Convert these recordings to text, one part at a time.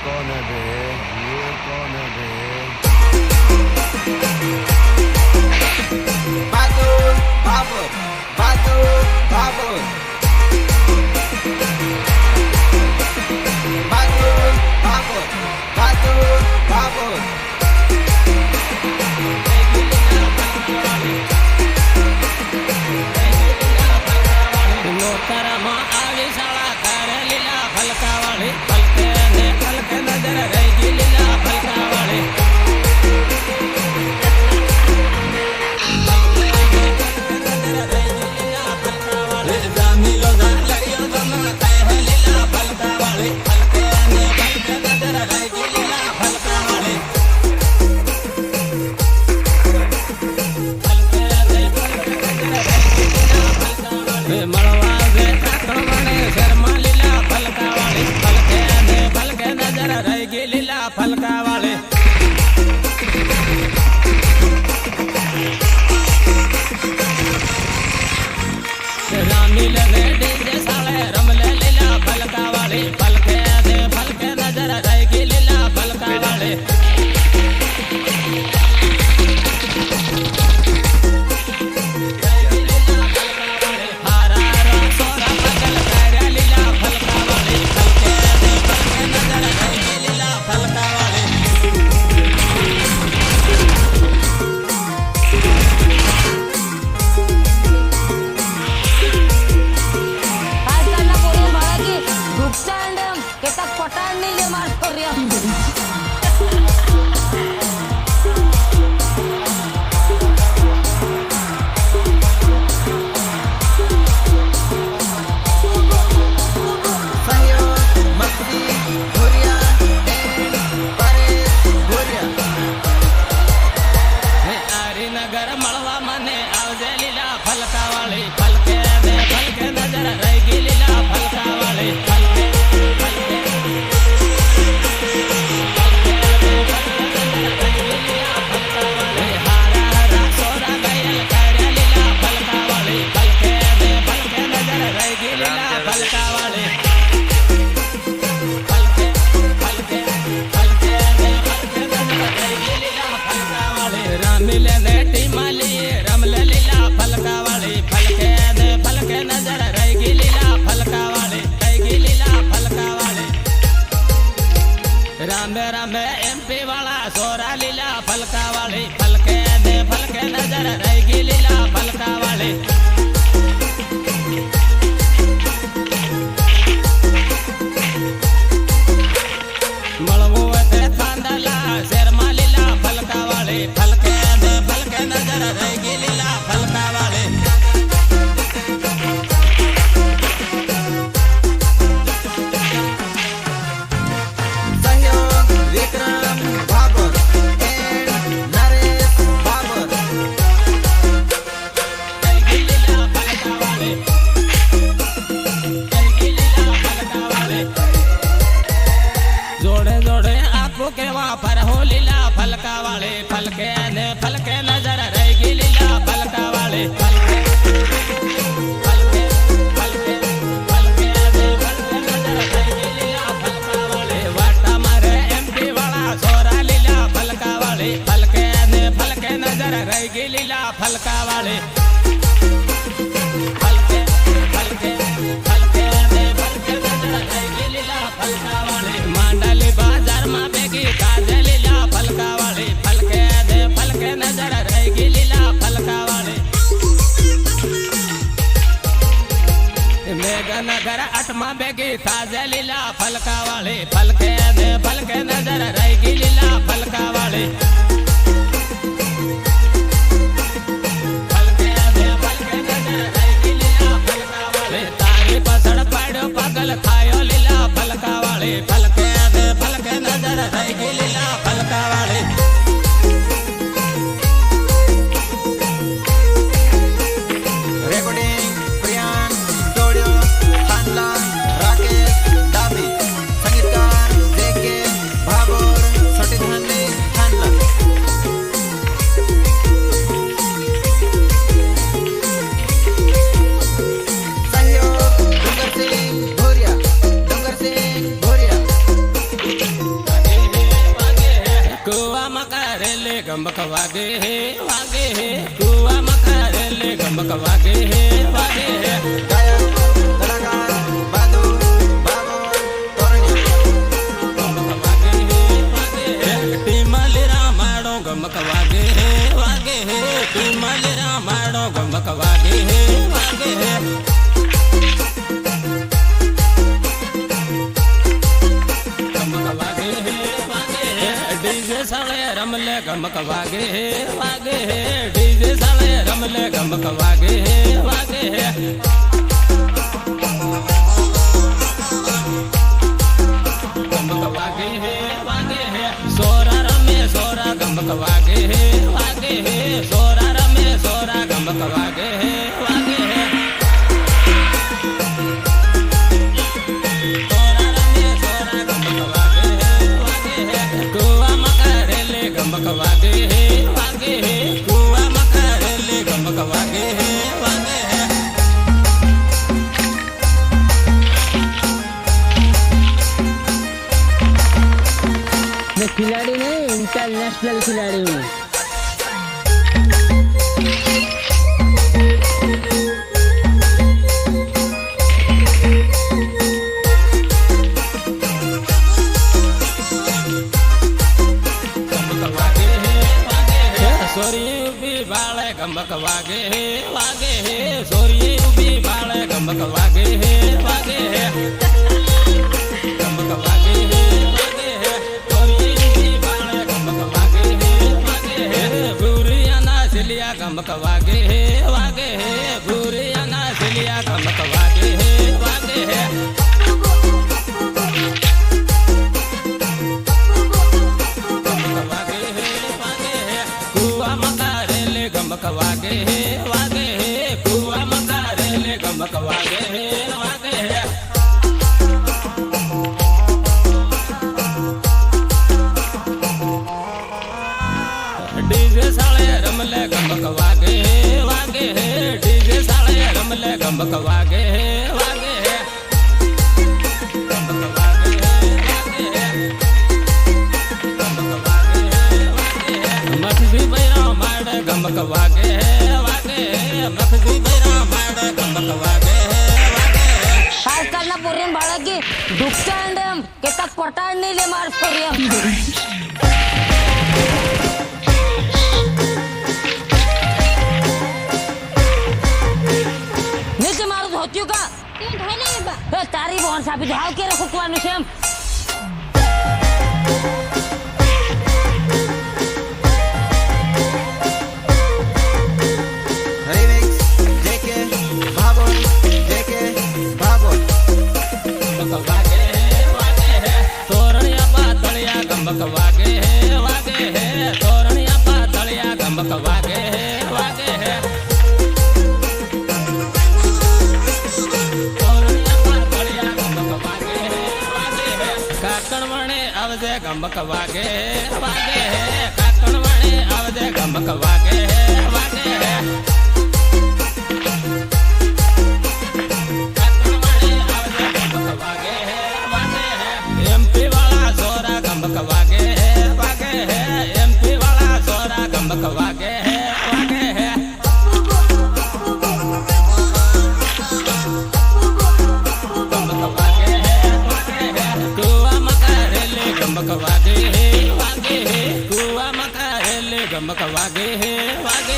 कौन है बे, ये कौन है बे? बहादुर बाबर, बहादुर बाबर, बहादुर बाबर, बहादुर बाबर। मोहतरमा आवी शाळा कर लीला फलकावाળી फलके ने फलके नजर रहेगी लीला फलकावाળી जामिलो जा लड़ियो जमा कह लीला फलकावाળી फलके ने फलके नजर रहेगी लीला फलकावाળી फलके ने फलके नजर रहेगी लीला फलकावाળી मळवा शर्मा लीला फलकावाળી फलके ने फलके नजर रहेगी लीला फलकावाળી रामी लगे डीजे साले रमले लीला फलकावाળી फलके ने फलके नजर रहेगी लीला फलकावाળી मळवा मने आवजे लीला फलकावाળી फलके ने फलके नजर रहेगी लीला फलकावाળી फलके फलके हारा हारा सोरा गयल कर लीला फलकावाળી फलके ने फलके नजर रहेगी लीला फलकावाળી फलके फलके फलके ने फलके नजर रहेगी लीला फलकावाળી रामिले ने टीमाली रमले लीला फलकावाળી फलके ने फलके नजर रहेगी लीला फलकावाળી रहेगी लीला फलकावाળી रामे रामे एमपी वाला सोरा लीला फलकावाળી फलके ने फलके नजर रहेगी लीला फलकावाળી मळवो ते थांदला शर्मा लीला फलकावाળી फलके ने फलके नजर रहेगी लीला फलकावाળી सहयोग विक्रम बाबर एंड नरेश बाबर। रहेगी लीला फलकावाળી रहेगी लीला फलकावाળી जोड़े जोड़े आपको केवा पर हो लीला फलकावाળી फलके ने फलके नजर रहेगी लीला फलकावाળી फलके फलके फलके फलके ने फलके नजर रहेगी लीला फलकावाળી वाटा मारे एमपी वाला सोरा लीला फलकावाળી फलके ने फलके नजर रहेगी लीला फलकावाળી फलके फलके फलके ने फलके नजर रहेगी लीला फलकावाળી मांडली बाजार में बेगी काजे लीला फलकावाળી फलके ने फलके नजर रहेगी लीला फलकावाળી मेघनगर 8 बेगी ताजे लीला फलकावाળી फलके ने फलके नजर रहेगी लीला फलकावाળી फलके ने फलके नजर रहेगी लीला फलकावाળી तारी पसड़ पाड़ो पगल खायो लीला फलकावाળી फलके ने फलके नजर रहेगी लीला फलकावाળી रेकॉर्डिंग प्रियान स्टूडियो थानला राकेश दाबी संगीतकार जेके भाभोर वागे है वागे है कुआ मकारेले गमक वागे है वागे है गायक कलाकार बहादुर बाबर तोरण्या गमक वागे है वागे है टीमलेरा माडो गमक वागे है वागे है टीमलेरा माडो गमक वागे है वागे है गमक वागे है वागे है डीजे साले रमले गमक वागे है वागे है डीजे साले रमले गमक वागे है वागे है गमक वागे है वागे है सोरा रमे सोरा गमक वागे है वागे है सोरा रमे सोरा गमक वागे है वागे है सोरा रमे सोरा गमक वागे है वागे है कुआ मकारेले गमक वागे है वागे है कुआ मकारेले गमक वागे है वागे है मैं खिलाड़ी नहीं इंटरनेशनल खिलाड़ी हूँ। गमक वागे है वागे है सोरी उबी बाले गमक वागे है वागे है गमक वागे है वागे है सोरी उबी बाले गमक वागे है वागे है बुरिया ना सिलिया गमक वागे है वागे है बुरिया ना सिलिया गमक वागे है वागे है गमक वागे है वागे है कुआ मकारेले गमक वागे है वागे है कुआ मकारेले गमक वागे है वागे है डीजे साले रमले गमक वागे है वागे है डीजे साले रमले गमक वागे है वागे है गमक वागे है वागे है गमक वागे है वागे है मखदी बैरा माड गमक वागे है वागे है मखदी बैरा माड गमक वागे है वागे है आजकाल ना पोरीं बाळगी दुखतांड केका पटाडनीले मार पोरीं नीचे मारू होतियो का तारी बहन साबी धाव के रखो कुआनु सेम रिमिक्स जेके बाबर जेके बाबर गमक वागे है वागे है तोरणिया पातलिया गमक वागे है वागे है तोरणिया पातलिया गमक वागे है वागे है तोरणिया पातलिया गमक वागे है वागे है काकणवणे आवजे गमक वागे है वागे है काकणवणे आवजे गमक वागे है वागे है एमपी वाला सोरा गमक वागे है वागे है एमपी वाला सोरा गमक वागे है वागे है गमक वागे है वागे है कुआ मकारेले गमक वागे है वागे है कुआ मकारेले गमक वागे है वागे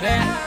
રે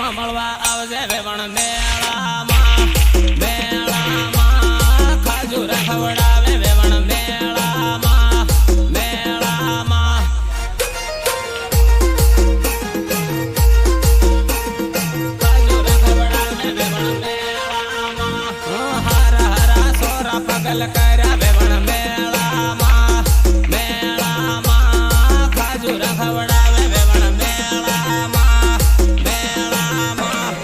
શેરમાં મળવા આવજે વેવણ મેળામાં મેળામાં ખાજુર ખવડાવે વેવણ મેળામાં મેળામાં ખાજુર ખવડાવે વેવણ મેળામાં હારા હારા સોરા પગલ કર્યા વેવણ મેળામાં મેળામાં ખાજુર ખવડાવે વેવણ મેળામાં મેળામાં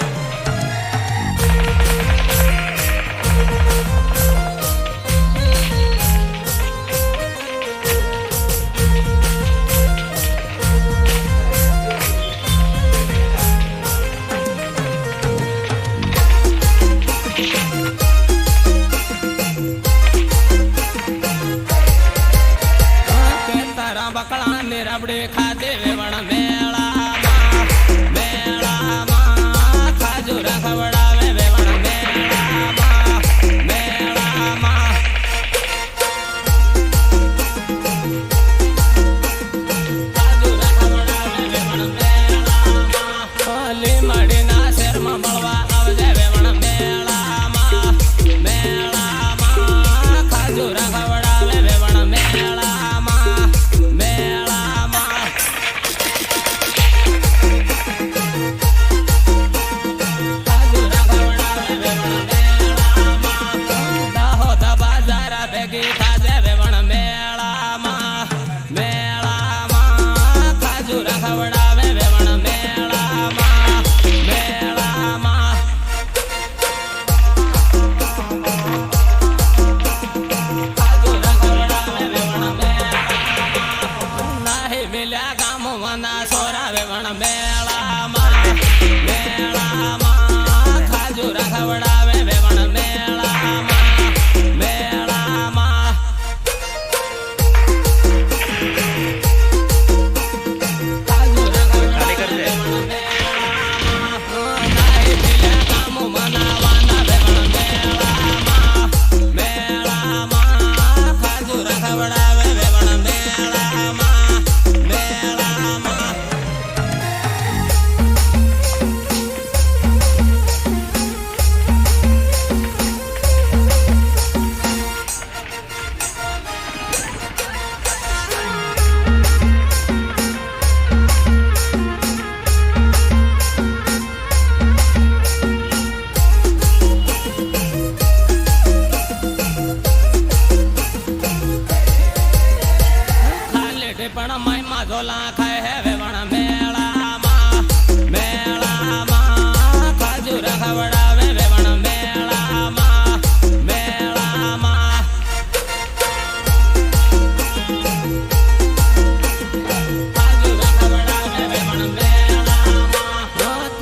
બકળા ને રબડી ખાધે વેવણ મેળામાં મેળામાં ખાજુર ખવડાવે વેવણ મેળામાં મેળામાં ખાજુર ખવડાવે વેવણ મેળામાં લીમડીના શેરમાં મળવા આવજે વેવણ મેળામાં મેળામાં ખાજુર ખવડાવે વેવણ મેળામાં મેળામાં ખાજુર ખવડાવે વેવણ મેળામાં દાહોદ બાજાર ભેગી થાજે વેવણ મેળામાં મેળામાં ખાજુર ખવડાવે વેવણ મેળામાં મેળામાં ખાજુર ખવડાવે વેવણ મેળામાં નાહી મિલ્યા ગામોના સોરા વેવણ મેળામાં મેળામાં ખાજુર ખવડાવે વેવણ મેળામાં મેળામાં ખાજુર ખવડાવે વેવણ મેળામાં નાહી મિલ્યા ગામોના વાના વેવણ મેળામાં મેળામાં ખાજુર ખવડાવે વેવણ મેળામાં મેળામાં ખાલી પણ માયમાં ઝોલા ખાય હે વેવણ મેળામાં મેળામાં ખાજુર ખવડાવે વેવણ મેળામાં મેળામાં ખાજુર ખવડાવે વેવણ મેળામાં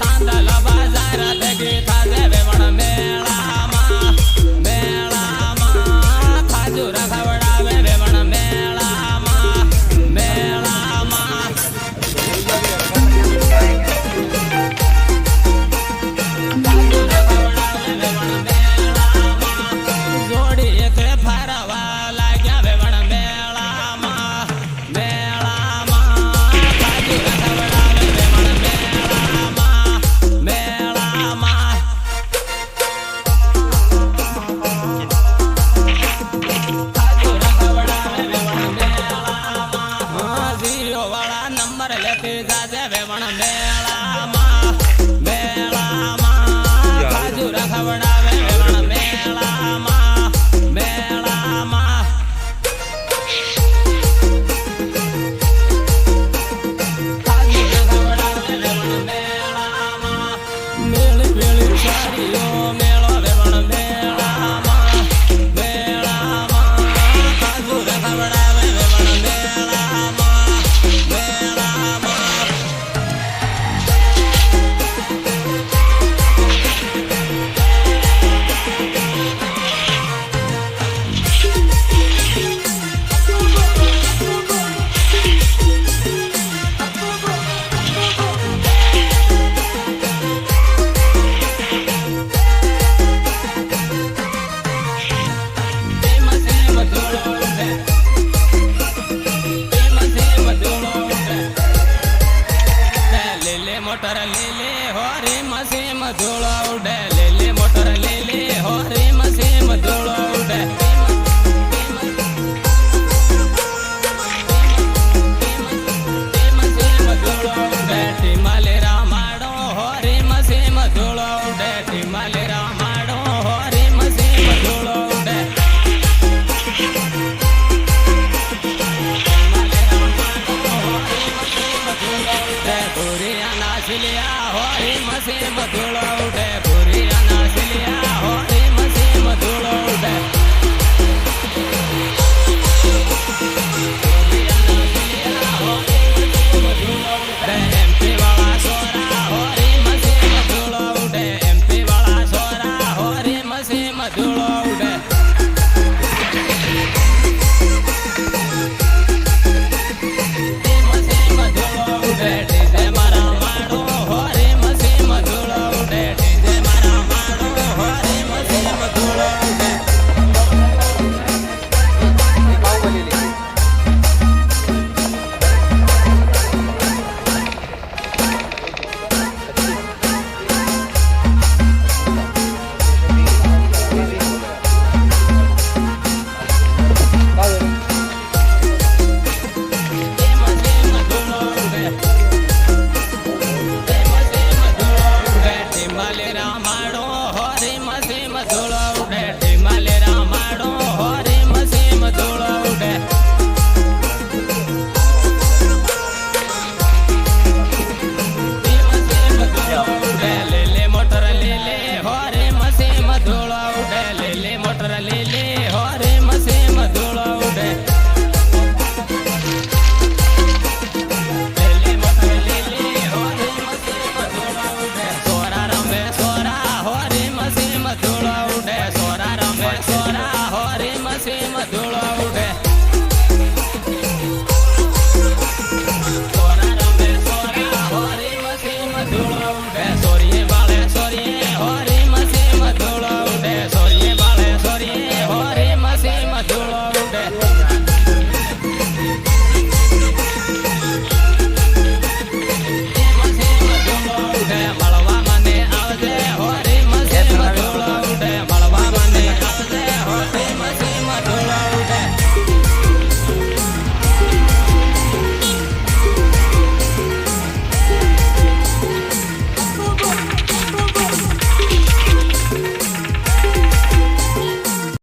તાંદલ બાજાર ભેગી થાજે વેવણ મેળામાં મેળામાં ખાજુર ખવડાવે વેવણ મેળામાં મેળામાં ખાજુર ખવડાવે વેવણ મેળામાં જોડી એકલે ફરવા લાગ્યા વેવણ મેળામાં મેળામાં ખાજુર ખવડાવે વેવણ મેળામાં મેળામાં ખાજુર ખવડાવે વેવણ મેળામાં ઝીરો વાળા નંબર લેતી જાજે વેવણ મેળામાં મેળામાં ખાજુર ખવડાવે વેવણ મેળામાં મેળામાં ખાજુર ખવડાવે વેવણ મેળામાં મેળી મેળી સાડીઓ મેળો વેવણ મેળામાં મેળામાં ખાજુર ખવડાવે વેવણ મેળામાં મેળામાં મોટર લીલે હોરી ધૂળો ઉડે લીલી મોટર લીલી હો રીમ સીમ ધૂળો ઉડે ટીમાલે રામાડો હો રીમ સીમ ધૂળો ઉડે ટીમાલે રામાડો હો રીમ સીમ ધૂળો ઉડે દુરિયા નાચલિયા હો રીમ સીમ ધૂળો ઉડે